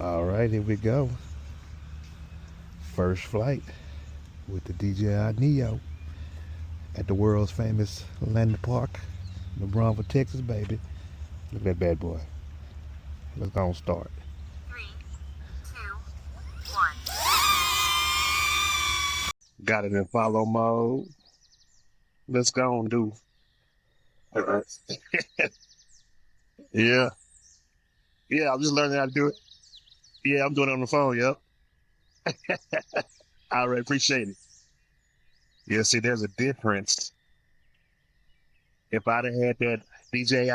All right, here we go. First flight with the DJI NEO at the world's famous Landa Park in Braunfels, Texas, baby. Look at that bad boy. Let's go and start. 3, 2, 1. Got it in follow mode. Let's go and do. Yeah. Yeah, I'm just learning how to do it. Yeah, I'm doing it on the phone, yep. I already appreciate it. Yeah, see, there's a difference. If I'd have had that DJI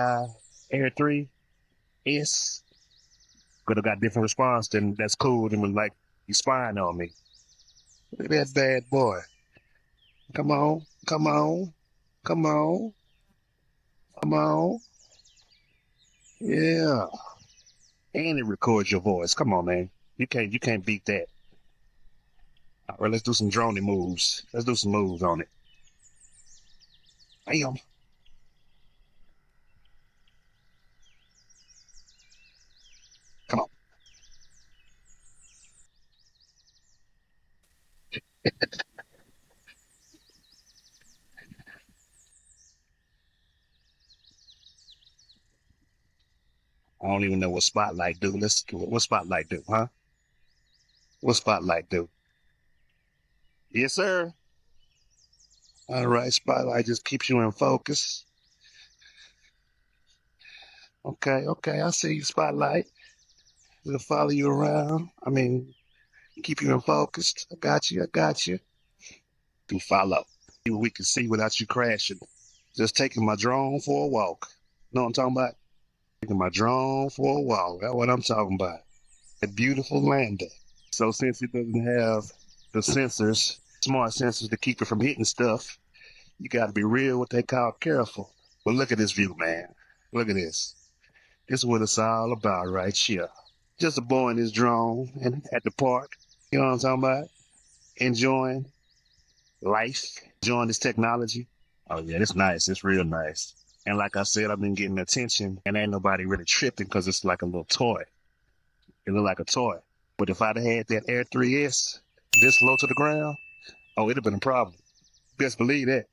Air 3S, could have got different response, then that's cool. Then was like, you spying on me. Look at that bad boy. Come on, come on, come on, come on. Yeah. And it records your voice. Come on, man. You can't beat that. All right, let's do some droney moves. Let's do some moves on it. Bam. Come on. I don't even know what Spotlight do. What Spotlight do, huh? What Spotlight do? Yes, sir. All right, Spotlight just keeps you in focus. Okay, I see you, Spotlight. We'll follow you around. Keep you in focus. I got you. Do follow. See what we can see without you crashing. Just taking my drone for a walk. Know what I'm talking about? Taking my drone for a walk. That's what I'm talking about. A beautiful lander. So since it doesn't have the sensors, smart sensors to keep it from hitting stuff, you got to be real what they call careful. But look at this view, man. Look at this. This is what it's all about right here. Just a boy in his drone and at the park. You know what I'm talking about? Enjoying life, enjoying this technology. Oh yeah, it's nice. It's real nice. And like I said, I've been getting attention and ain't nobody really tripping because it's like a little toy. It look like a toy. But if I'd have had that Air 3S this low to the ground, oh, it'd have been a problem. Best believe that.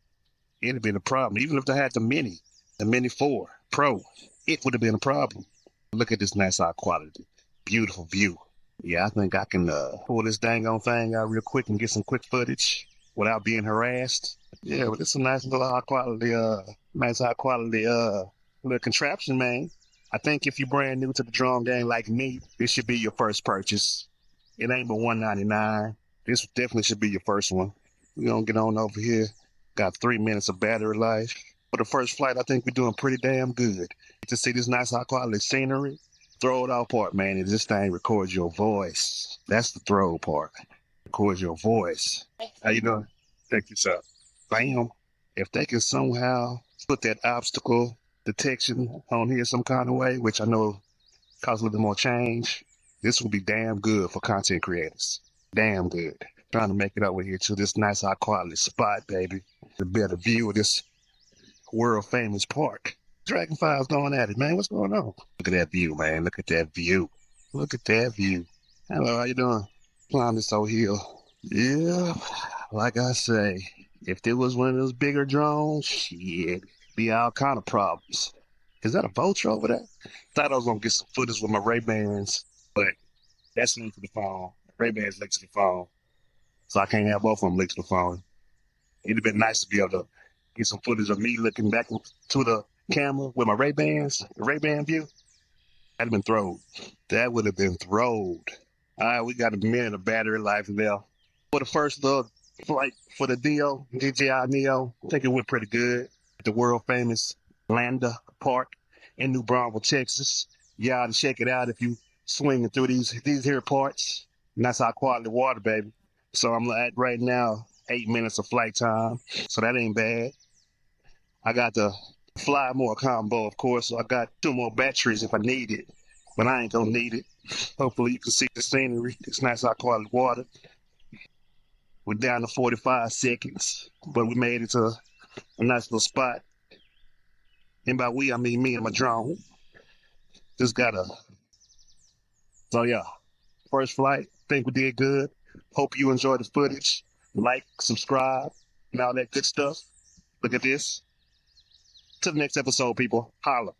It'd have been a problem. Even if they had the Mini 4 Pro, it would have been a problem. Look at this nice high quality. Beautiful view. Yeah, I think I can pull this dang on thing out real quick and get some quick footage without being harassed. Yeah, but it's a nice little high quality little contraption, man. I think if you're brand new to the drone game like me, this should be your first purchase. It ain't but $199. This definitely should be your first one. We're gonna get on over here. Got 3 minutes of battery life. For the first flight, I think we're doing pretty damn good. To see this nice high quality scenery, throw it out part, man, is this thing records your voice. That's the throw part. Records your voice. How you doing? Check this out. Bam. If they can somehow put that obstacle detection on here some kind of way, which I know costs a little bit more change, this will be damn good for content creators. Damn good. Trying to make it over here to this nice high quality spot, baby. The better view of this world famous park. Dragonfly's going at it, man. What's going on? Look at that view, man. Look at that view. Look at that view. Hello, how you doing? Climb this old hill. Yeah, like I say, if there was one of those bigger drones, shit, be all kind of problems. Is that a vulture over there? Thought I was gonna get some footage with my Ray-Bans, but that's linked to the phone. Ray-Bans linked to the phone, so I can't have both of them linked to the phone. It'd have been nice to be able to get some footage of me looking back to the camera with my Ray-Bans, the Ray-Ban view. That'd have been throwed. That would have been throwed. All right, we got a minute of battery life now. For the first little flight for the DJI NEO, I think it went pretty good. The world famous Landa Park in New Braunfels, Texas. You ought to check it out if you swinging through these here parts. And that's high quality water, baby. So I'm at right now 8 minutes of flight time, so that ain't bad. I got the fly more combo, of course, so I got 2 more batteries if I need it, but I ain't gonna need it. Hopefully you can see the scenery. It's nice high quality water. We're down to 45 seconds, but we made it to a nice little spot. And by we, I mean me and my drone. So yeah, first flight. Think we did good. Hope you enjoyed the footage. Like, subscribe, and all that good stuff. Look at this. To the next episode, people. Holla.